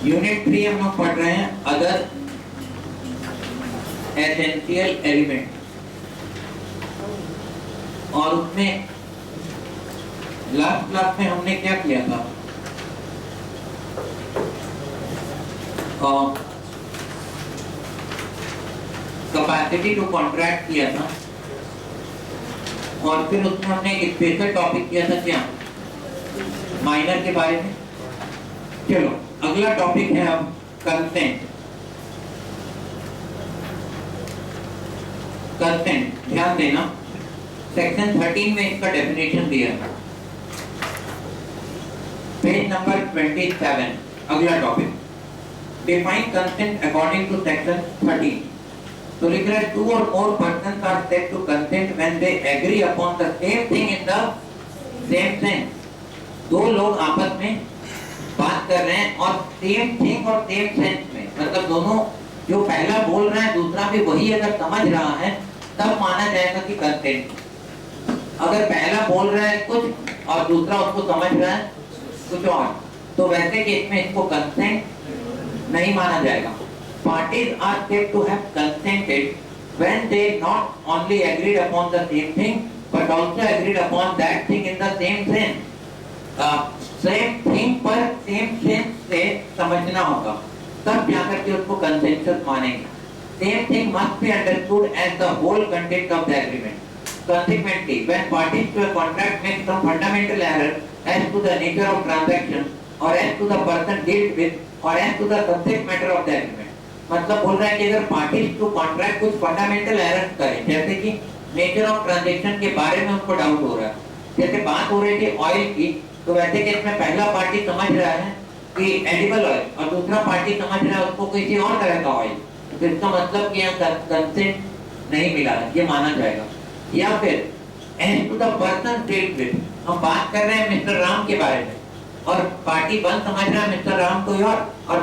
Unit 3 हम लोग पढ़ रहे हैं अदर एसेंशियल एलिमेंट, और उसमें लास्ट क्लास में हमने क्या किया था? कैपेसिटी टू कॉन्ट्रैक्ट किया था, और फिर उसमें हमने एक स्पेशल टॉपिक किया था, क्या? माइनर के बारे में। चलो अगला टॉपिक है अब कंसेंट। कंसेंट ध्यान देना, सेक्शन 13 में इसका डेफिनेशन दिया है, पेज नंबर 27। अगला topic, define consent according to section 13। तो लिख रहे हैं, 2 or more persons are said to consent when they agree upon the same thing in the same sense। दो लोग आपस में बात कर रहे हैं और सेम थिंग और सेम सेंस में, मतलब दोनों, जो पहला बोल रहा है दूसरा भी वही अगर समझ रहा है तब माना जाएगा कि कंसेंट। अगर पहला बोल रहा है कुछ और दूसरा उसको समझ रहा है कुछ और, तो वैसे केस में इसको कंसेंट नहीं माना जाएगा। Parties are said to have consented when they not only agreed upon the same thing but also agreed upon that thing in the same sense। Same thing पर सेम सेंस से समझना होगा, तब जाकर के उसको कंसेंसस मानेंगे। Same thing must be understood as the whole content of the agreement। Consequently, when parties to a contract make some fundamental error as to the nature of transaction or as to the person dealt with or as to the subject matter of the agreement, मतलब बोल रहा है कि अगर parties to contract कुछ fundamental error करें, जैसे कि नेचर ऑफ ट्रांजैक्शन के बारे में उनको डाउट हो रहा है, जैसे बात हो रही थी ऑयल की, तो वैसे केस में पहला पार्टी समझ रहा है कि एडिबल ऑयल और दूसरा पार्टी समझ रहा है उसको किसी और तरह का ऑयल, तो इसका मतलब कि यहाँ कंसेंट नहीं मिला, ये माना जाएगा। या फिर as to the person dealt with, हम बात कर रहे हैं मिस्टर राम के बारे में और पार्टी 1 समझ रहा है मिस्टर राम कोई और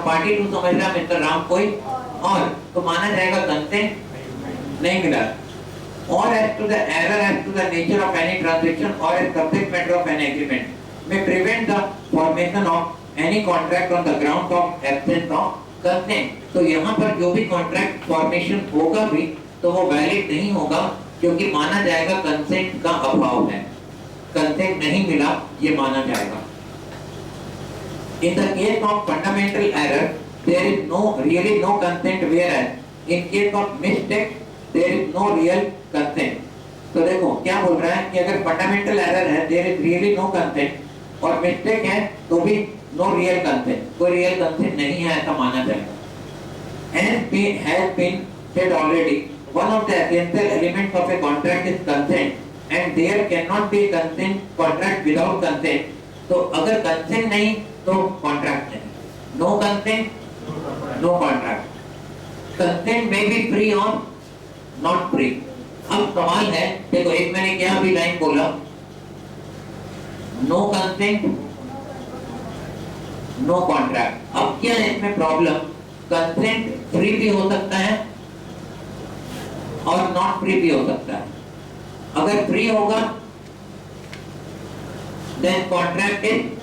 पार्टी 2 समझ रहा है मिस्टर राम कोई और, तो माना जाएगा कंसेंट नहीं मिला। और as to the error as to the nature of any transaction or as subject matter of an agreement may prevent the formation of any contract on the ground of absence of consent। तो यहाँ पर जो भी contract formation होगा भी तो वो valid नहीं होगा, क्योंकि माना जाएगा कंसेंट का अभाव है, कंसेंट नहीं मिला, ये माना जाएगा। In the case of fundamental error, there is really no consent, whereas in case of mistake, there is no real consent। तो देखो क्या बोल रहा है कि अगर fundamental error है, there is really no consent, और mistake है तो भी no real consent, कोई real consent नहीं है, ऐसा माना जाएगा। As has been said already, one of the essential elements of a contract is consent, and there cannot be consent contract without consent। तो अगर consent नहीं तो कॉन्ट्रैक्ट नहीं, no consent no contract. Consent में भी फ्री और not free. अब सवाल है, देखो एक मैंने क्या भी लाइन बोला, नो कंसेंट नो कॉन्ट्रैक्ट। अब क्या है इसमें प्रॉब्लम, कंसेंट फ्री भी हो सकता है और नॉट फ्री भी हो सकता है। अगर फ्री होगा देन कॉन्ट्रैक्ट इज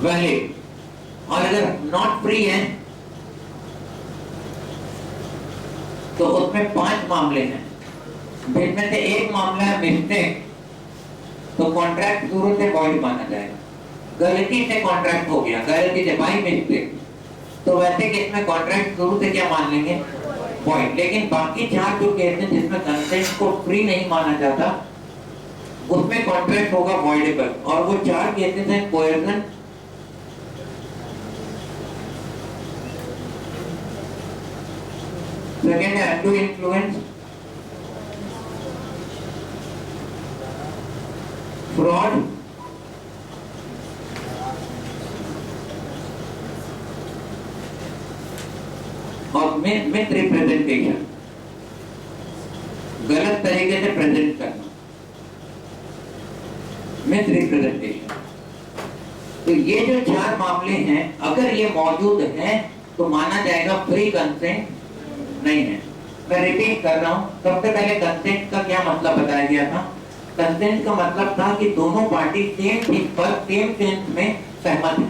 वैलिड, और अगर नॉट फ्री है तो उसमें 5 मामले हैं, जिनमें से एक मामला है मिस्टेक, तो कॉन्ट्रैक्ट शुरू से वॉइड माना जाएगा। गलती से कॉन्ट्रैक्ट हो गया, गलती से बाई मिस्टेक, तो वैसे केस में कॉन्ट्रैक्ट शुरू से क्या मान लेंगे, वॉइड। लेकिन बाकी 4 जो केस हैं जिसमें कंसेंट को फ्री नहीं माना जाता, उसमें कॉन्ट्रैक्ट होगा वॉइडेबल, और वो 4 केसेस हैं कोएर्सन, सेकेंड है अनडू इन्फ्लुएंस, फ्रॉड और मिस रिप्रेजेंटेशन, गलत तरीके से प्रेजेंट करना, मिस रिप्रेजेंटेशन। तो ये जो 4 मामले हैं, अगर ये मौजूद हैं तो माना जाएगा फ्री कंसेंट नहीं है। मैं रिपीट कर रहा हूं, सबसे पहले कंसेंट का क्या मतलब बताया गया था। कंसेंट का मतलब था कि दोनों पार्टी सेम थिंग पर सेम सेंस में सहमत है।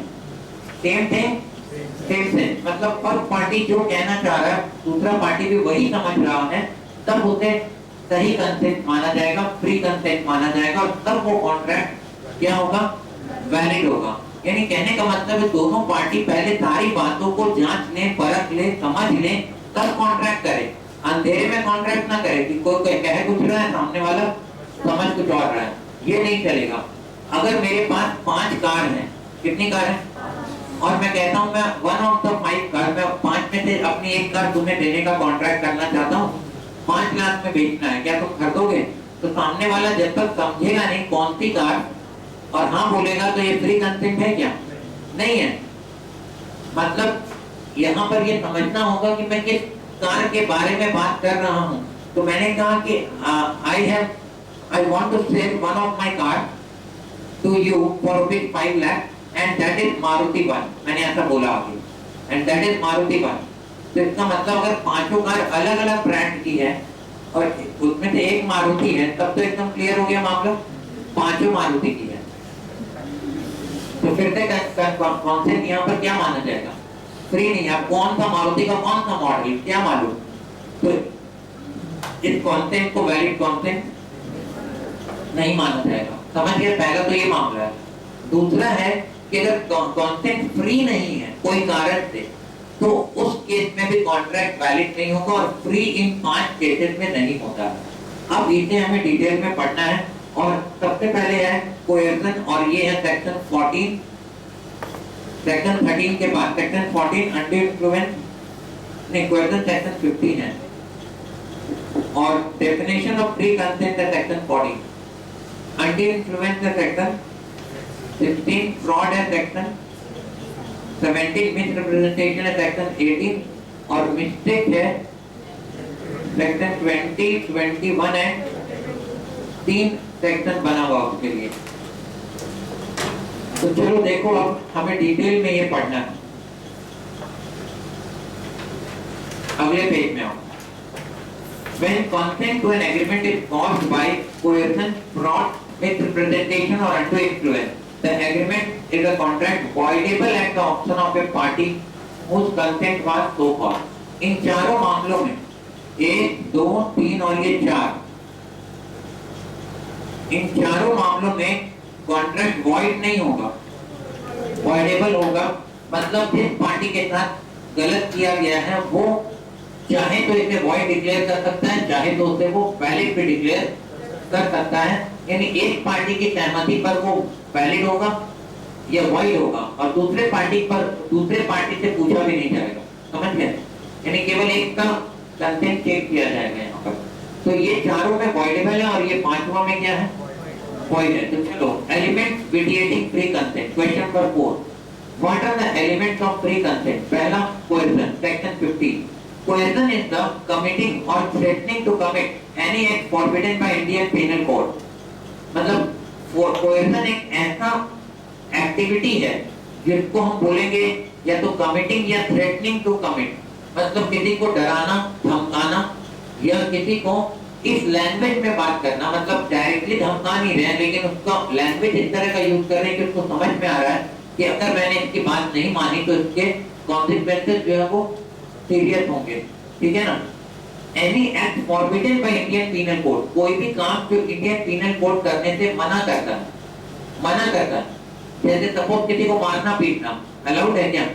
सेम थिंग सेम सेंस, मतलब फर्स्ट पार्टी जो कहना चाह रहा है दूसरा पार्टी भी वही समझ रहा है, तब उसे सही कंसेंट माना जाएगा, फ्री कंसेंट माना जाएगा, और तब वो कॉन्ट्रैक्ट क्या होगा, वैलिड होगा। यानी कहने का मतलब है दोनों पार्टी पहले सारी बातों को जांच ले, परख ले, समझ ले, तब कॉन्ट्रैक्ट करे। अंधेरे में कॉन्ट्रैक्ट ना करे कि कोई कहे कुछ रहा है, सामने वाला समझ कुछ और रहा है, ये नहीं चलेगा। अगर मेरे पास 5 कार हैं, कितनी कार है, और मैं कहता हूं मैं 1 ऑफ द 5 कार, मैं 5 में से अपनी एक कार तुम्हें देने का कॉन्ट्रैक्ट करना चाहता हूं, 5 लाख में बेचना है, क्या तुम खरीदोगे? तो सामने वाला जब तक समझेगा नहीं कौन सी कार और हाँ बोलेगा तो ये फ्री कंसेंट है क्या? नहीं है। मतलब यहाँ पर ये समझना होगा कि मैं किस कार के बारे में बात कर रहा हूँ। तो मैंने कहा कि I want to sell one of my car to you for ₹5 lakh and that is Maruti 1, मैंने ऐसा बोला आगे, and that is Maruti 1। तो इसका मतलब अगर पांचों कार अलग अलग ब्रांड की है और उसमें से एक मारुति है, तब तो एकदम क्लियर हो गया मामला, पांचों मारुति की है। तो फिर से कॉन्सेप्ट यहाँ पर क्या माना जाएगा, फ्री नहीं है। कौन सा मारुति का कौन सा मॉडल क्या मालूम, तो इस कॉन्सेप्ट को वैलिड कॉन्सेप्ट नहीं माना जाएगा। समझ गए? पहला तो ये मामला है। दूसरा है कि अगर कॉन्सेप्ट फ्री नहीं है कोई कारण से, तो उस केस में भी कॉन्ट्रैक्ट वैलिड नहीं होगा, और फ्री इन 5 केसेस में नहीं होता। अब इसे हमें डिटेल में पढ़ना है, और सबसे पहले है कोएर्सन, और ये है सेक्शन 14, सेक्शन 13 के बाद सेक्शन 14 अंडर इन्फ्लुएंस, नहीं कोएर्सन सेक्शन 15 है, और डेफिनेशन ऑफ फ्री कंसेंट है सेक्शन 14, अंडर इन्फ्लुएंस है सेक्शन 16, फ्रॉड है सेक्शन 17, मिसरिप्रेजेंटेशन है सेक्शन 18, और मिस्टेक है सेक्शन 20, 21 है, 3 सेक्शन बना हुआ उसके लिए। तो चलो देखो, अब हमें डिटेल में ये पढ़ना है। अगले पेज में आओ। When consent to an agreement is caused by coercion, fraud, misrepresentation or undue influence, the agreement is a contract voidable at the option of a party whose consent was so caused. इन चारों मामलों में 1, 2, 3 और ये 4, इन चारों मामलों में contract void नहीं होगा, वॉइडेबल होगा। मतलब जिस पार्टी के साथ गलत किया गया है वो चाहे तो इसे वॉइड डिक्लेयर कर सकता है, चाहे तो उसे वो वैलिड भी डिक्लेयर कर सकता है। यानी एक पार्टी की सहमति पर वो वैलिड होगा या वॉइड होगा, और दूसरे पार्टी से पूछा भी नहीं जाएगा। समझ गए? यानी केवल एक का कंसेंट चेक किया जाएगा यहाँ पर। तो ये चारों में वॉइडेबल है, और ये पांचवा में क्या है, वॉइड है। तो चलो, elements mediating free consent, question number 4, what are the elements of free consent? पहला coercion, section 15, coercion is the committing or threatening to commit any act forbidden by Indian Penal Code। मतलब coercion एक ऐसा activity है जिसको हम बोलेंगे या तो कमिटिंग या थ्रेटनिंग टू कमिट, मतलब किसी को डराना, धमकाना, या किसी को इस लैंग्वेज में बात करना, मतलब डायरेक्टली धमका नहीं रहे हैं लेकिन उसका लैंग्वेज इस तरह का यूज कर रहे हैं कि उसको समझ में आ रहा है कि अगर मैंने इसकी बात नहीं मानी तो इसके कॉन्सिक्वेंसेस जो है वो सीरियस होंगे। ठीक है ना? Any act forbidden by Indian penal code, कोई भी काम जो इंडियन पीनल कोड करने से मना करता है। जैसे सपोज किसी को मारना पीटना अलाउड है क्या?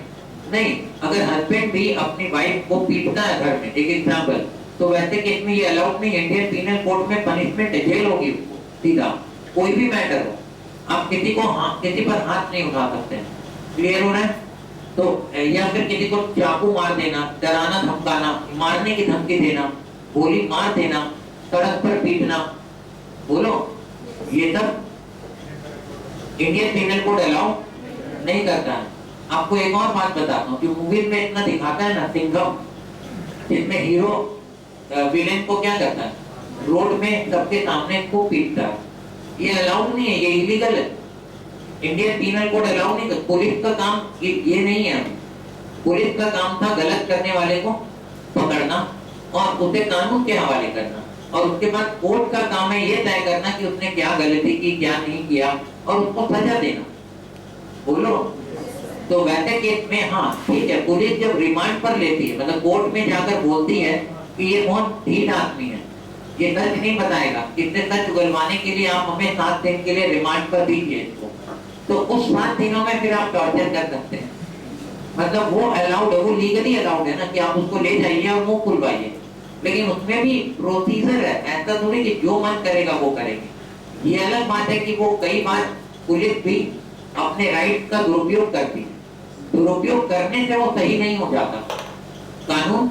नहीं। अगर हस्बैंड भी अपनी वाइफ को पीटता है घर में, एक एग्जांपल, तो वैसे केस में ये अलाउड नहीं है। इंडियन पीनल कोड में पनिशमेंट है, जेल होगी उसको सीधा, कोई भी मैटर हो। आप किसी पर हाथ नहीं उठा सकते। क्लियर हो रहा है? तो या फिर किसी को चाकू मार देना, डराना, धमकाना, मारने की धमकी देना, गोली मार देना, सड़क पर पीटना, बोलो, ये सब इंडियन पीनल कोड अलाउ नहीं करता है। आपको एक और बात बताता हूँ, जो मूवीज में इतना दिखाता है ना, सिंघम, जिसमें हीरो विलेन को क्या करता है, रोड में सबके सामने को पीटता है, ये अलाउड नहीं है, ये इलीगल है। इंडियन पीनल कोड अलाउ नहीं करता। पुलिस का काम ये नहीं है। पुलिस का काम था गलत करने वाले को पकड़ना और उसे कानून के हवाले करना, और उसके बाद कोर्ट का काम है ये तय करना कि उसने क्या गलती की, क्या नहीं किया, और उसको सजा देना। बोलो, तो वैसे केस में हाँ ठीक है, पुलिस जब रिमांड पर लेती है, मतलब कोर्ट में जाकर बोलती है कि ये बहुत ढीठ आदमी है, ये सच नहीं बताएगा, इसने सच उगलवाने के लिए आप हमें 7 दिन के लिए रिमांड पर दीजिए इसको, तो उस 7 दिनों में फिर आप टॉर्चर कर सकते हैं। मतलब वो अलाउड है, वो लीगली अलाउड है ना कि आप उसको ले जाइए और मुंह खुलवाइए, लेकिन उसमें भी प्रोसीजर है, ऐसा थोड़ी कि जो मन करेगा वो करेंगे। ये अलग बात है कि वो कई बार पुलिस भी अपने राइट का दुरुपयोग करती है, दुरुपयोग करने से वो सही नहीं हो जाता। कानून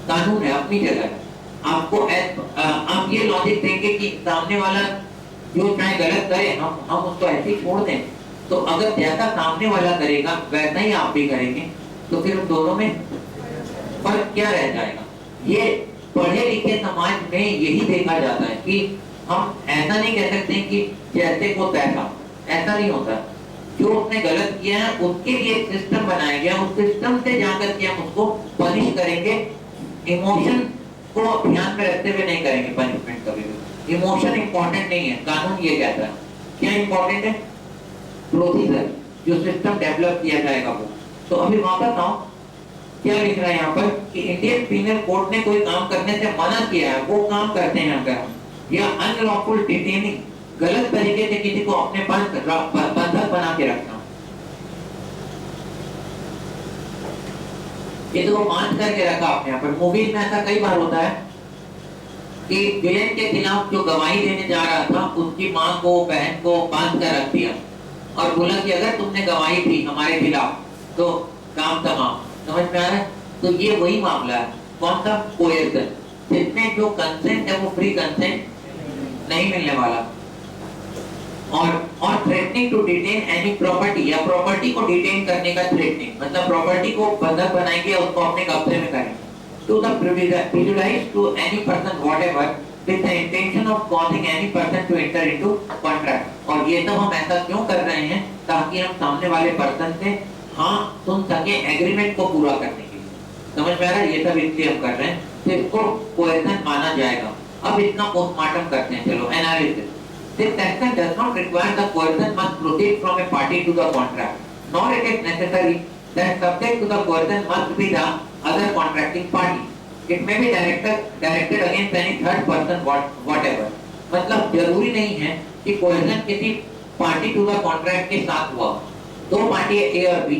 कानून है, अपनी जगह है। आपको आप ये लॉजिक देंगे कि सामने वाला जो चाहे गलत करे हम उसको ऐसे ही छोड़ दें, तो अगर जैसा सामने वाला करेगा वैसा ही आप भी करेंगे, तो फिर उन दोनों में फर्क क्या रह जाएगा। ये पढ़े लिखे समाज में यही देखा जाता है कि हम ऐसा नहीं कह सकते कि जैसे को तैसा, ऐसा नहीं होता। जो उसने गलत किया है उसके लिए एक सिस्टम बनाया गया, उस सिस्टम से जाकर के हम उसको पनिश करेंगे। इमोशन को ध्यान में रखते हुए नहीं करेंगे पनिशमेंट कभी भी। इमोशन इंपॉर्टेंट नहीं है, कानून ये कहता है। क्या इंपॉर्टेंट है? प्रोसीजर, जो सिस्टम डेवलप किया जाएगा वो। तो अभी वापस आओ, क्या लिख रहा है यहाँ पर कि इंडियन पीनल कोड ने कोई काम करने से मना किया है, वो काम करते हैं अगर हम, या अनलॉफुल डिटेनिंग, गलत तरीके से किसी को अपने पास बंधक बना के रखना, ये तो बांध करके रखा आपने यहाँ पर। मूवीज में ऐसा कई बार होता है कि विलेन के खिलाफ जो गवाही देने जा रहा था उसकी माँ को बहन को बांध कर रख दिया और बोला कि अगर तुमने गवाही दी हमारे खिलाफ तो काम तमाम। समझ में आ रहा है? तो ये वही मामला है, कौन सा? कोयर्सन, जिसमें जो कंसेंट है वो फ्री कंसेंट नहीं मिलने वाला। और threatening to detain any property, या प्रॉपर्टी को डिटेन करने का थ्रेटनिंग, मतलब प्रॉपर्टी को बंधक बनाएंगे या उसको अपने कब्जे में करेंगे। To the privilege to any person whatever with the intention of causing any person to enter into contract. और ये तो हम ऐसा क्यों कर रहे हैं? ताकि हम सामने वाले पर्सन से हाँ सुन सके एग्रीमेंट को पूरा करने के लिए। समझ में आ रहा है? ये सब इसलिए हम कर रहे हैं, तो इसको कोएर्सन माना जाएगा। अब इसका पोस्टमार्टम करते हैं, चलो analysis. This section does not require the coercion must proceed from a party to the contract, nor it is necessary that subject to the coercion must be the other contracting party. It may be directed against any third person whatever. मतलब जरूरी नहीं है कि coercion किसी party to the contract के साथ हुआ। दो पार्टी है ए और बी,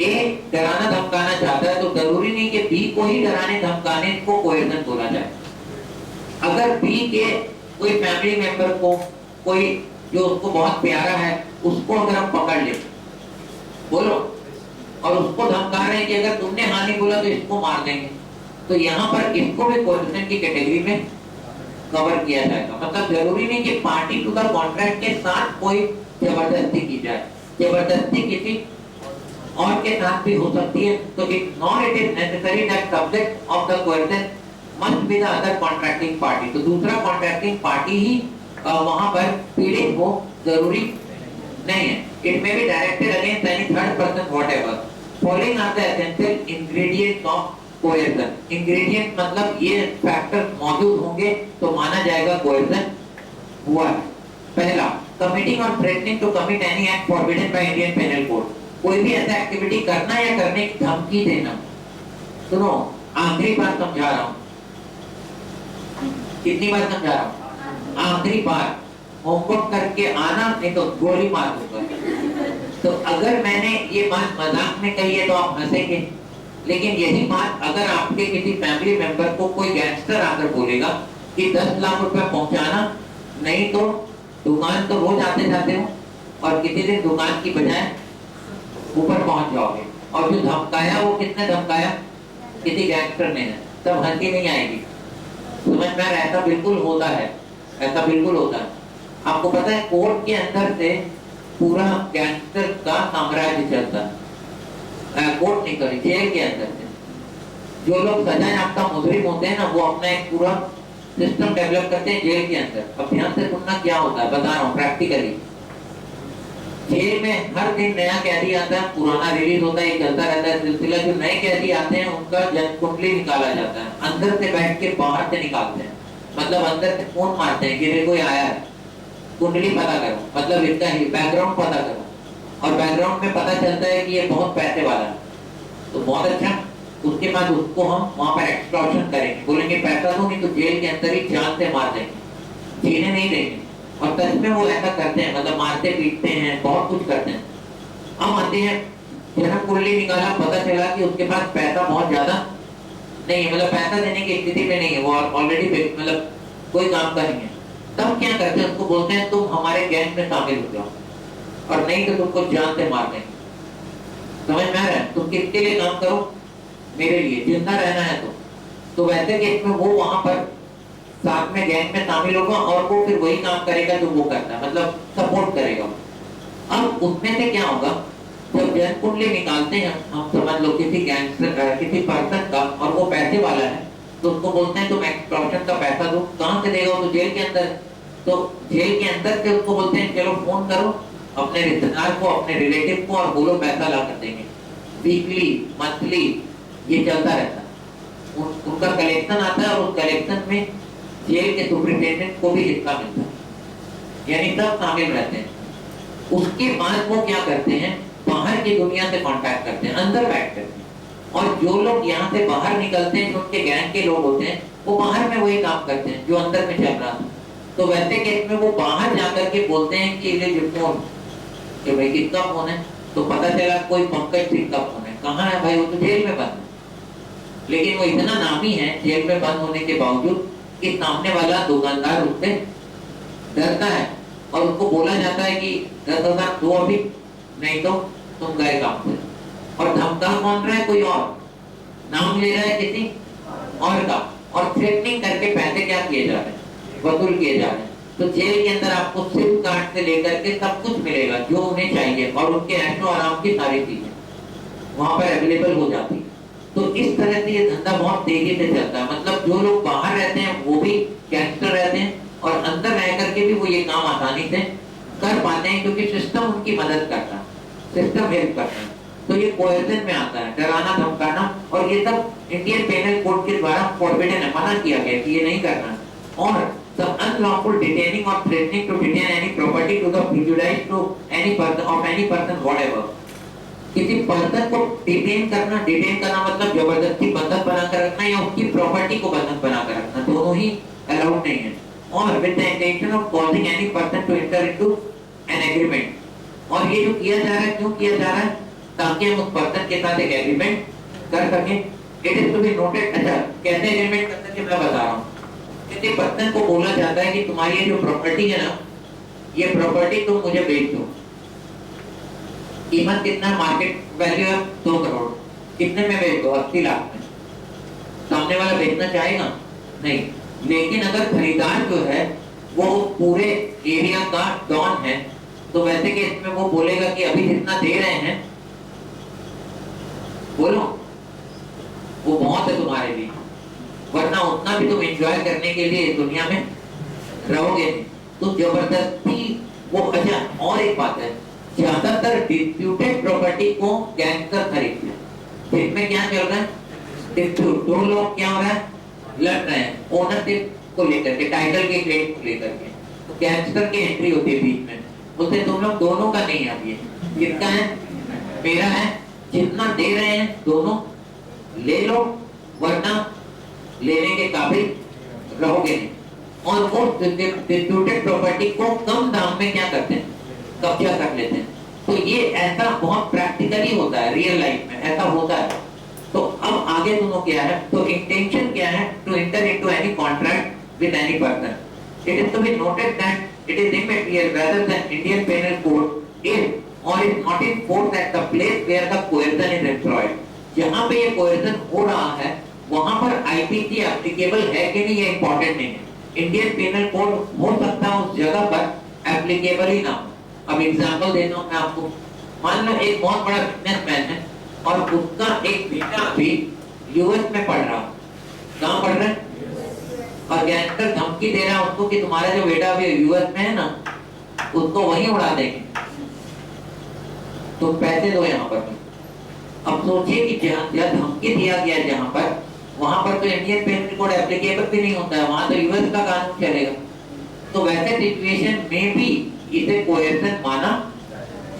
ए डराना धमकाना चाहता है तो जरूरी नहीं कि बी को ही डराने धमकाने को coercion बोला जाए। अगर बी के कोई फैमिली मेंबर को, कोई जो उसको बहुत प्यारा है, उसको अगर हम पकड़ ले बोलो और उसको धमका रहे हैं कि अगर तुमने हाँ नहीं बोला तो इसको मार देंगे, तो यहाँ पर इसको भी कोएर्सन की कैटेगरी में कवर किया जाएगा। मतलब जरूरी नहीं कि पार्टी टू द कॉन्ट्रैक्ट के साथ कोई जबरदस्ती की जाए, जबरदस्ती किसी और के साथ भी हो सकती है। तो it not it is necessary that subject of the coercion must be the other contracting party. तो दूसरा कॉन्ट्रैक्टिंग पार्टी ही वहां पर पीड़ित हो जरूरी नहीं है। It may be directed against any third person whatever. Following are the essential ingredients of coercion. Ingredient मतलब ये फैक्टर मौजूद होंगे तो माना जाएगा कोएर्सन हुआ है। पहला, कमिटिंग और threatening to commit any act forbidden by Indian penal code. कोई भी ऐसा एक्टिविटी करना या करने की धमकी देना। सुनो, आखिरी बार समझा रहा हूं, कितनी बार समझा रहा हूं? आखिरी बार। होमवर्क करके आना, नहीं तो गोली मार दूंगा। तो अगर मैंने ये बात मजाक में कही है तो आप हंसेंगे, लेकिन यही बात अगर आपके किसी फैमिली मेंबर को कोई गैंगस्टर आकर बोलेगा कि 10 लाख रुपए पहुंचाना, नहीं तो दुकान तो रोज आते जाते हो और किसी दिन दुकान की बजाय ऊपर पहुंच जाओगे, और जो धमकाया वो किसने धमकाया? किसी गैंगस्टर ने, तब हंसी नहीं आएगी। समझ में? ऐसा बिल्कुल होता है, ऐसा बिल्कुल होता है। आपको पता है कोर्ट के अंदर से पूरा गैंगस्टर का साम्राज्य चलता है। कोर्ट नहीं करी, जेल के अंदर से जो लोग सजा याफ्ता मुजरिम होते हैं ना, वो अपना एक पूरा सिस्टम डेवलप करते हैं जेल के अंदर। अब ध्यान से सुनना क्या होता है, बता रहा हूँ प्रैक्टिकली। जेल में हर दिन नया कैदी आता है, पुराना रिलीज होता है, ये चलता रहता है सिलसिला। जो नए कैदी आते हैं उनका जज कुंडली निकाला जाता है, अंदर से बैठ के बाहर से निकालते हैं। मतलब अंदर से फोन मारते हैं कि कोई आया है, कुंडली पता करो, मतलब इसका बैकग्राउंड पता करो। और बैकग्राउंड में पता चलता है कि ये बहुत पैसे वाला है, तो बहुत अच्छा, उसके बाद उसको हम वहां पर एक्सटॉर्शन करेंगे, बोलेंगे पैसा दो नहीं तो जेल के अंदर ही जान से मार देंगे, जीने नहीं देंगे। और सच में वो ऐसा करते हैं, मतलब मारते पीटते हैं, बहुत कुछ करते हैं। अब आते हैं, जन्म कुंडली निकाला, पता चला कि उसके पास पैसा बहुत ज्यादा नहीं है, मतलब पैसा देने की स्थिति में नहीं है, वो ऑलरेडी मतलब कोई काम का नहीं है। तब क्या करते हैं, उसको बोलते हैं तुम हमारे गैंग में शामिल हो जाओ, और नहीं तो तुमको जान से मार देंगे। समझ में आ रहा है? तुम किसके लिए काम करो? मेरे लिए, जिंदा रहना है तो वैसे केस में वो वहां पर साथ में गैंग में शामिल होगा और वो फिर वही काम करेगा जो वो करता है, मतलब सपोर्ट करेगा। अब उसमें से क्या होगा, जब जन्म कुंडली निकालते हैं हम समझ लो किसी गैंगस्टर किसी पर्सन का, और वो पैसे वाला है, तो उसको बोलते हैं तुम एक्सटॉर्शन का पैसा दो। कहां से देगा? तो जेल के अंदर। तो जेल के अंदर से उसको बोलते हैं चलो फोन करो अपने रिश्तेदार को, अपने रिलेटिव को, और बोलो पैसा ला कर देंगे। वीकली, मंथली ये चलता रहता है। उनका कलेक्शन आता है, और उस कलेक्शन में जेल के सुपरिटेंडेंट को भी हिस्सा मिलता है, यानी सब शामिल रहते हैं। उसके बाद वो क्या करते हैं, बाहर की दुनिया से कांटेक्ट करते हैं, अंदर बैठते हैं, और जो लोग यहाँ से बाहर निकलते हैं, जो उनके गैंग के लोग होते हैं, वो बाहर में वही काम करते हैं जो अंदर में चल रहा था। तो वैसे केस में वो बाहर जाकर के बोलते हैं कि ये फोन, कि भाई किसका फोन है? तो पता चला कोई पंकज सिंह का फोन है। कहाँ है भाई? वो तो जेल में बंद है, लेकिन वो इतना नामी है जेल में बंद होने के बावजूद कि सामने वाला दुकानदार उससे डरता है, और उसको बोला जाता है कि 10,000 दो अभी, नहीं तो तुम गए काम से। और धमका कौन रहा है? कोई और, नाम ले रहा है किसी और का, और थ्रेटनिंग करके पैसे क्या किए जा रहे हैं? वसूल किए जा रहे हैं। तो जेल के अंदर आपको सिम कार्ड से लेकर के सब कुछ मिलेगा जो उन्हें चाहिए, और उनके ऐशो आराम की सारी चीजें वहां पर अवेलेबल हो जाती है। तो इस तरह से ये धंधा बहुत तेजी से चलता है, मतलब जो लोग बाहर रहते हैं वो भी गैंगस्टर रहते हैं, और अंदर रह करके भी वो ये काम आसानी से कर पाते हैं, क्योंकि सिस्टम उनकी मदद करता है, सिस्टम हेल्प करता है। तो ये कोहेजन में आता है, डराना धमकाना, और ये सब इंडियन पेनल कोड के द्वारा फॉरबिडन है, मना किया गया कि ये नहीं करना। और the unlawful detaining or threatening to detain any property to the prejudice to any person of any person whatever, किसी पर्सन को डिटेन करना मतलब जबरदस्ती बंधक बनाकर रखना, या उसकी प्रॉपर्टी को बंधक बनाकर रखना, दोनों ही अलाउड नहीं है। और with the intention of causing any person to enter into an agreement, और ये जो किया जा रहा है, क्यों किया जा रहा है? ताकि हम उस पर्सन के साथ एक एग्रीमेंट कर सकें। It is to be noted. अच्छा, कैसे एग्रीमेंट कर सके मैं बता रहा हूँ। किसी पर्सन को बोला जाता है कि तुम्हारी ये जो प्रॉपर्टी है ना, ये प्रॉपर्टी तुम मुझे बेच दो। कीमत कितना? मार्केट वैल्यू है 2 करोड़, कितने में बेच दो? 80 लाख में। सामने वाला बेचना चाहेगा? नहीं। लेकिन अगर खरीदार जो है वो पूरे एरिया का डॉन है, तो वैसे कि इसमें वो बोलेगा कि अभी जितना दे रहे हैं, बोलो वो बहुत है तुम्हारे लिए, वरना उतना भी तुम एंजॉय करने के लिए दुनिया में रहोगे नहीं। तो जबरदस्ती वो। अच्छा, और एक बात है, ज्यादातर डिस्प्यूटेड प्रॉपर्टी को गैंगस्टर खरीदते हैं। इसमें क्या चल रहा है? डिस्प्यूट, दो लोग क्या हो रहा है? लड़ रहे हैं ओनरशिप को लेकर के, टाइटल के क्लेम को लेकर के। तो गैंगस्टर की एंट्री होती है बीच में, बोलते तुम लोग दोनों का नहीं है, ये किसका है? मेरा है, जितना दे रहे हैं दोनों ले लो, वरना लेने के काबिल रहोगे नहीं। और वो डिस्प्यूटेड प्रॉपर्टी को कम दाम में क्या करते हैं? कब्जा कर लेते हैं। तो ये ऐसा बहुत प्रैक्टिकली होता है, रियल लाइफ में ऐसा होता है। तो अब आगे दोनों क्या है? तो इंटेंशन क्या है? To enter into any contract with any person. It is to be noted that it is immaterial rather than Indian Penal Code is or is not in force at the place where the coercion is employed। जहाँ पे ये coercion हो रहा है वहां पर IPC applicable है कि नहीं, ये इंपॉर्टेंट नहीं है। इंडियन पेनल कोड हो सकता है उस जगह पर एप्लीकेबल ही ना हो। अब एग्जांपल देता हूं मैं आपको। मान लो एक बहुत बड़ा बिजनेसमैन है और उसका एक बेटा भी यूएस में पढ़ रहा है। कहाँ पढ़ रहा है? और गैंगस्टर धमकी दे रहा है उसको कि तुम्हारा जो बेटा अभी यूएस में है ना, उसको वहीं उड़ा देंगे, तो पैसे दो यहाँ पर। अब सोचिए कि जहाँ धमकी दिया गया जहाँ पर, वहां पर तो इंडियन पेनल कोड एप्लीकेबल भी नहीं होता है, वहां तो यूएस का कानून चलेगा। तो वैसे सिचुएशन में भी इसे कोएर्सन माना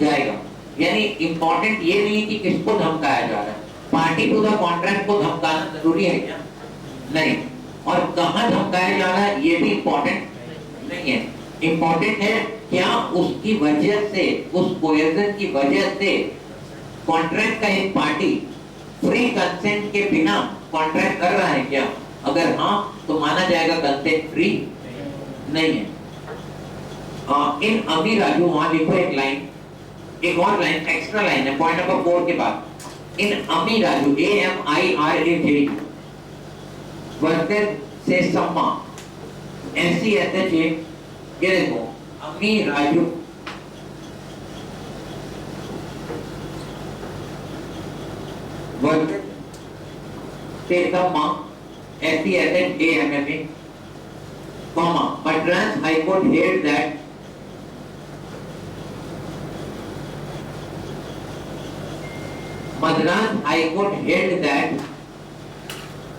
जाएगा। यानी इंपॉर्टेंट ये नहीं कि किसको धमकाया जा रहा है, पार्टी टू द कॉन्ट्रैक्ट को धमकाना जरूरी है क्या? नहीं। और कहाँ धमकाया जा रहा है ये भी इंपॉर्टेंट नहीं है। इंपॉर्टेंट है क्या उसकी वजह से, उस कोएर्जन की वजह से कॉन्ट्रैक्ट का एक पार्टी फ्री कंसेंट के बिना कॉन्ट्रैक्ट कर रहा है क्या? अगर हाँ तो माना जाएगा कंसेंट फ्री नहीं है। इन अभी राजू वहां लिखो एक लाइन, एक और लाइन एक्स्ट्रा लाइन है पॉइंट नंबर 4 के बाद। इन अमी राजू AMIRAJ वर्सेस से सम्मा SCSHA, ये देखो अमी राजू वर्सेस से सम्मा SCSHAMMA, comma Madras High Court held that Madras High Court held that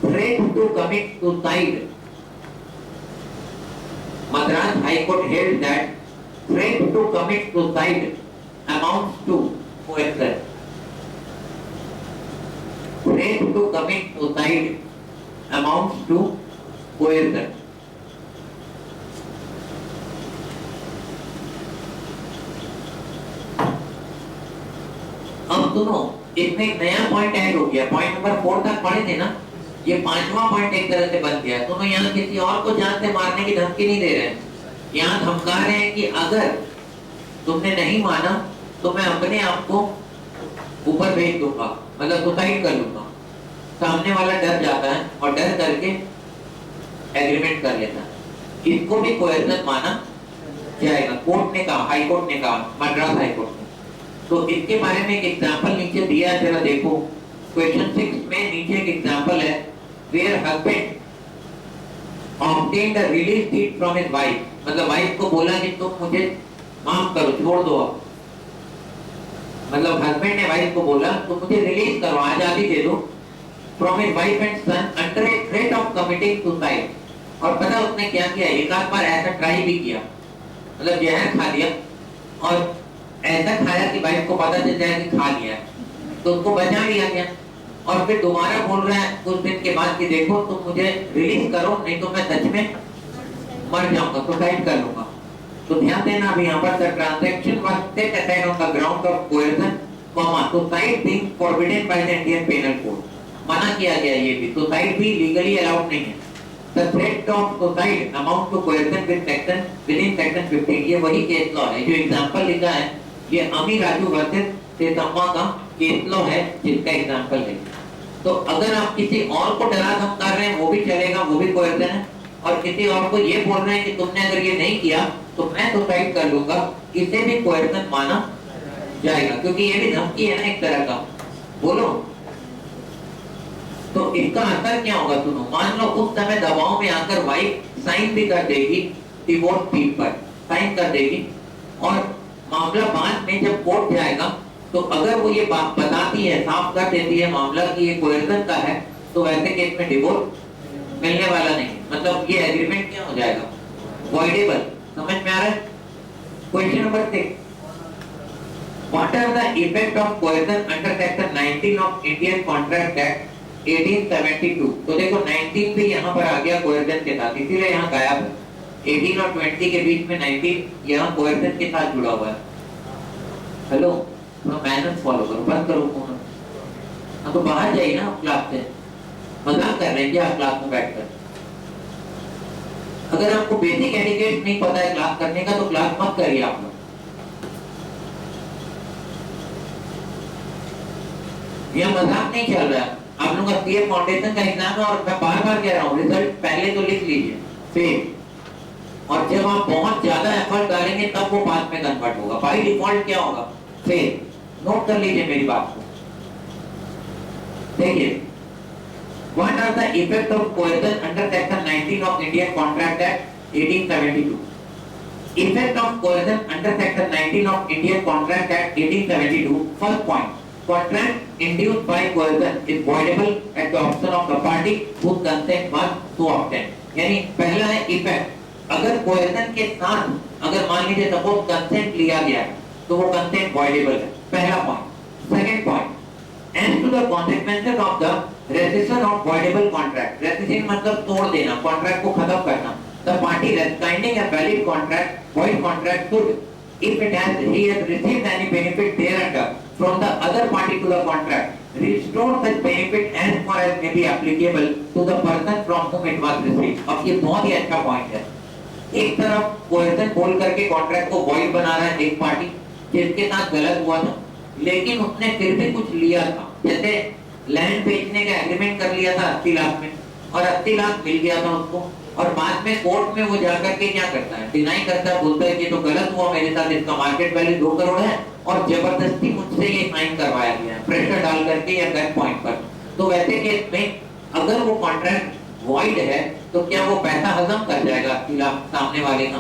threat to commit suicide. Madras High Court held that threat to commit suicide amounts to coercion. Threat to commit suicide amounts to coercion. अब सुनो, इसमें एक नया point add हो गया। Point number 4 तक पढ़े थे ना, ये 5वां पॉइंट एक तरह से बन गया। सुनो, यहाँ किसी और को जान से मारने की धमकी नहीं दे रहे हैं, यहाँ धमका रहे हैं कि अगर तुमने नहीं माना तो मैं अपने आप को ऊपर भेज दूंगा, मतलब सुसाइड कर लूंगा। सामने वाला डर जाता है और डर करके एग्रीमेंट कर लेता है, इसको भी कोएर्सन माना जाएगा। कोर्ट ने कहा, हाई कोर्ट ने कहा, मद्रास हाई कोर्ट ने। तो इसके बारे में एक एग्जांपल नीचे दिया है, जरा देखो। क्वेश्चन 6 में नीचे एक एग्जांपल है, where husband obtained a release deed from his wife, मतलब वाइफ को बोला कि तुम मुझे माफ करो, छोड़ दो। मतलब हस्बैंड ने वाइफ को बोला तुम मुझे रिलीज करो, आजादी दे दो, from his wife and son under a threat of committing suicide। और पता उसने क्या किया, एक आध बार ऐसा ट्राई भी किया, मतलब जहर खा लिया और ऐसा खाया कि वाइफ को पता चल जाए कि खा लिया है, तो उसको बचा लिया गया। और फिर दोबारा बोल रहा है कुछ दिन के बाद कि देखो तुम मुझे रिलीज करो, नहीं तो मैं सच में मर जाऊंगा, सुसाइड कर लूंगा। तो ध्यान देना अभी यहाँ पर the transaction was set aside on the ground of coercion, comma suicide being forbidden by the Indian penal code, मना किया गया ये भी, सुसाइड भी लीगली अलाउड नहीं है। The threat of suicide amount to coercion with section within section 15, ये वही केस लॉ है जो एग्जांपल लिखा है, ये अमी राजू वर्सेस सेसम्मा का केस लॉ है जिसका एग्जांपल है। तो अगर आप किसी और को डरा धमका रहे हैं वो भी चलेगा, वो भी कोएर्सन है। और किसी और को ये बोल रहे हैं कि तुमने अगर ये नहीं किया तो मैं सुसाइड कर लूंगा, इसे भी कोएर्सन माना जाएगा, क्योंकि ये भी धमकी है ना एक तरह का। बोलो, तो इसका असर क्या होगा सुनो। मान लो उस समय दबाव में आकर वाइफ साइन भी कर देगी डिवोर्स पेपर, साइन कर देगी, और मामला बाद में जब कोर्ट जाएगा तो अगर वो ये बात बताती है, साफ कर देती है मामला कि ये कोएर्सन का है, तो वैसे केस में डिवोर्स मिलने वाला नहीं, मतलब ये एग्रीमेंट क्या हो जाएगा, वॉइडेबल। समझ में आ रहा है? Question number 6, what are the effect of coercion under section 19 of Indian contract act 1872। तो देखो 19 भी यहाँ पर आ गया कोएर्सन के साथ, इसीलिए यहाँ गायब है। 18 और 20 के बीच में 19 यहाँ कोएर्सन के साथ जुड़ा हुआ है। हेलो, थोड़ा मैनर्स फॉलो करो, बंद करो फोन। हाँ तो बाहर जाइए ना क्लास से, मजाक कर रहे हैं क्या क्लास में बैठकर? अगर आपको बेसिक एटिकेट नहीं पता है क्लास करने का तो क्लास मत करिए आप लोग। यह मजाक नहीं चल रहा है। आप लोगों का सीए फाउंडेशन का एग्जाम है और मैं बार बार कह रहा हूँ रिजल्ट पहले तो लिख लीजिए फेल, और जब आप बहुत ज्यादा एफर्ट डालेंगे तब वो पास में कन्वर्ट होगा। बाय डिफॉल्ट क्या होगा, फेल। नोट कर लीजिए मेरी बात को। देखिए, what are the effect of coercion under section 19 of Indian contract act 1872। Effect of coercion under section 19 of Indian contract act 1872। First point, contract induced by coercion is voidable at the option of the party whose consent was so obtained। यानी पहला है effect, अगर कोएर्सन के साथ अगर मान लीजिए suppose consent लिया गया तो वो कंसेंट voidable है। पहला point. Second point, as to the consequences of the rescission of voidable contract, rescission मतलब तोड़ देना, कॉन्ट्रैक्ट को खत्म करना। The party signing a valid contract, void contract should, if he has received any benefit thereunder from the other party to the contract, restore such benefit as far as may be applicable to the person from whom it was received। अब ये बहुत ही अच्छा point है। एक तरफ cohesion बोल करके contract को वॉइड बना रहा है एक पार्टी जिसके साथ गलत हुआ था, लेकिन उसने फिर भी कुछ लिया था, जैसे लैंड बेचने का एग्रीमेंट कर लिया था 80 लाख में और 80 लाख मिल गया था उसको, और बाद में कोर्ट में वो जाकर के क्या करता है, डिनाई करता है, बोलता है कि तो गलत हुआ मेरे साथ, इसका मार्केट वैल्यू 2 करोड़ है और जबरदस्ती मुझसे ये साइन करवाया गया है, प्रेशर डाल करके या गन पॉइंट पर। तो वैसे केस में अगर वो कॉन्ट्रैक्ट वॉइड है तो क्या वो पैसा हजम कर जाएगा 80 लाख सामने वाले का?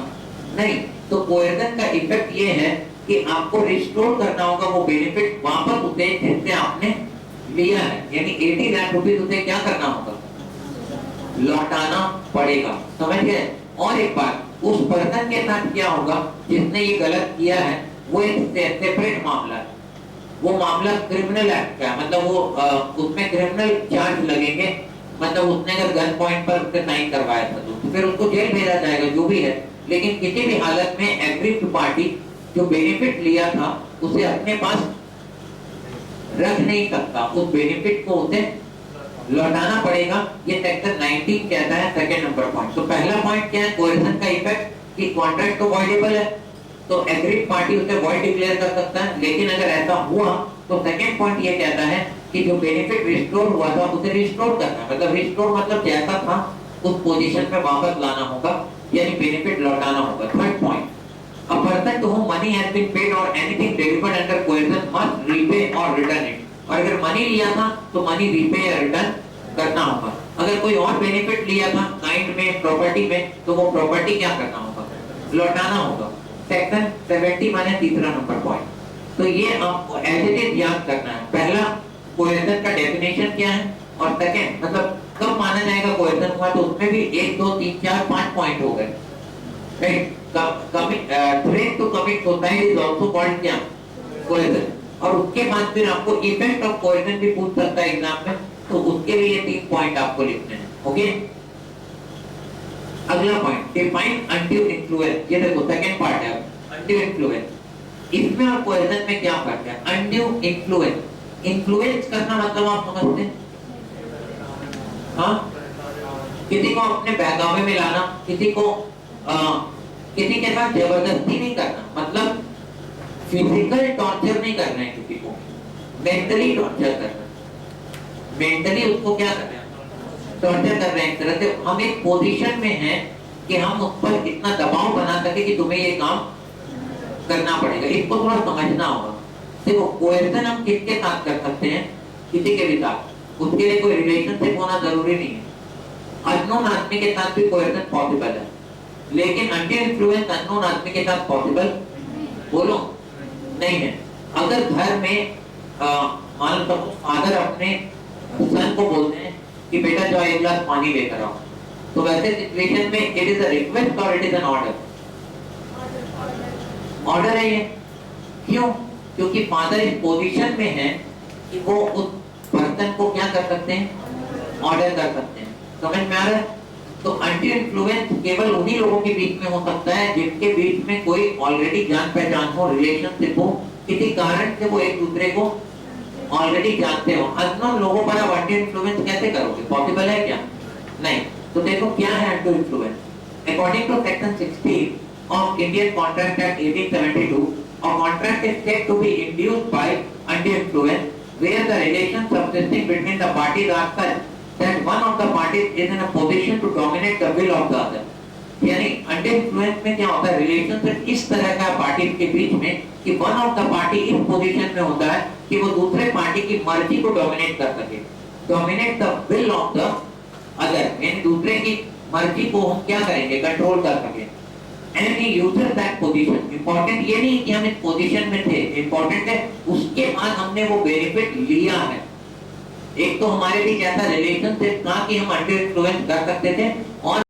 नहीं। तो कोहेजन का इफेक्ट ये है कि आपको रिस्टोर करना होगा वो बेनिफिट वापस उसे जिससे आपने लिया है, यानी 80 लाख रुपीस उसे क्या करना होगा, लौटाना पड़ेगा। समझ गए? और एक बात, उस पर्सन के साथ क्या होगा जिसने ये गलत किया है, वो एक सेपरेट मामला है, वो मामला क्रिमिनल एक्ट का है, मतलब वो उसमें क्रिमिनल चार्ज लगेंगे, मतलब उसने अगर गन पॉइंट पर उससे साइन करवाया था तो फिर उसको जेल भेजा जाएगा जो भी है, लेकिन किसी भी हालत में एग्रीड पार्टी जो बेनिफिट लिया था उसे अपने पास रख नहीं सकता, उस बेनिफिट को उसे लौटाना पड़ेगा। ये सेक्शन 19 कहता है सेकंड नंबर पॉइंट। तो पहला पॉइंट क्या है, कोहेजन का इफेक्ट कि कॉन्ट्रैक्ट तो वॉइडेबल है तो एग्रीड पार्टी उसे वॉइड डिक्लेयर कर सकता है, लेकिन अगर ऐसा हुआ तो सेकंड पॉइंट ये कहता है कि जो बेनिफिट रिस्टोर हुआ था उसे रिस्टोर करना, मतलब रिस्टोर मतलब जैसा था उस पोजीशन में वापस लाना होगा, यानी बेनिफिट लौटाना होगा। Third point, a person to whom money has been paid or anything delivered under coercion must repay or return it। और अगर मनी लिया था तो मनी रीपे या रिटर्न करना होगा। अगर कोई और बेनिफिट लिया था काइंड में, प्रॉपर्टी में, तो वो प्रॉपर्टी क्या करना होगा, लौटाना होगा। सेक्शन 70 माने तीसरा नंबर पॉइंट। तो ये आपको एज इट इज याद करना है। पहला कोहेजन का डेफिनेशन क्या है, और सेकंड मतलब कब माना जाएगा कोहेजन हुआ, तो उसमें भी 1 2 3 4 5 पॉइंट हो गए। Right, threat to commit suicide is also called क्या, कोहेजन। और उसके बाद फिर आपको इफेक्ट ऑफ कोहेजन भी पूछ सकता है एग्जाम में, तो उसके लिए 3 पॉइंट आपको लिखने हैं। ओके, अगला पॉइंट, डिफाइन अनड्यू इन्फ्लुएंस। ये देखो सेकंड पार्ट है अनड्यू इन्फ्लुएंस। इसमें और कोहेजन में क्या फर्क है? अनड्यू इन्फ्लुएंस, इन्फ्लुएंस करना मतलब आप समझते हैं, हाँ, किसी को अपने बहकावे में लाना, किसी के साथ जबरदस्ती नहीं करना, मतलब फिजिकल टॉर्चर नहीं करना है किसी को, मेंटली टॉर्चर करना, मेंटली उसको क्या करना है, टॉर्चर कर रहे हैं। एक तरह से हम एक पोजीशन में हैं कि हम उस पर इतना दबाव बना सके कि तुम्हें ये काम करना पड़ेगा, इसको थोड़ा समझना होगा। देखो कोहेजन हम किसके साथ कर सकते हैं, किसी के भी साथ, उसके लिए कोई रिलेशनशिप होना जरूरी नहीं है। अननोन आदमी के साथ भी कोहेजन पॉसिबल है, लेकिन अनड्यू इन्फ्लुएंस अननोन आदमी के साथ पॉसिबल बोलो नहीं है। अगर घर में मान लो फादर अपने सन को बोलते हैं कि बेटा जाओ 1 गिलास पानी लेकर आओ, तो वैसे सिचुएशन में इट इज अ रिक्वेस्ट और it is an order, order है ये। क्यों? क्योंकि फादर इस पोजीशन में है कि वो उस पर्सन को क्या कर सकते हैं, ऑर्डर कर सकते हैं। समझ में आ रहा है? तो अनड्यू इन्फ्लुएंस केवल उन्हीं लोगों के बीच में हो सकता है जिनके बीच में कोई ऑलरेडी जान पहचान हो, रिलेशनशिप हो, किसी कारण से वो एक दूसरे को ऑलरेडी जानते हो। अननोन लोगों पर आप अनड्यू इन्फ्लुएंस कैसे करोगे, पॉसिबल है क्या? नहीं। तो देखो क्या है undue influence. According to section 16 of Indian contract act 1872, a contract is said to be induced by undue influence where the relations subsisting between the parties are such that one of the parties is in a position to dominate the will of the other। यानी undue influence में क्या होता है, relationship इस तरह का parties के बीच में कि वन ऑफ द पार्टी इस पोजीशन में होता है कि वो दूसरे पार्टी की मर्जी को डोमिनेट कर सके, dominate the will of the other, यानी दूसरे की मर्जी को हम क्या करेंगे, कंट्रोल कर सके। And he uses that position। Important ये नहीं कि हम इस पोजीशन में थे, इम्पोर्टेंट है उसके बाद हमने वो बेनिफिट लिया है। एक तो हमारे बीच ऐसा रिलेशनशिप था कि हम अनड्यू इन्फ्लुएंस कर सकते थे, और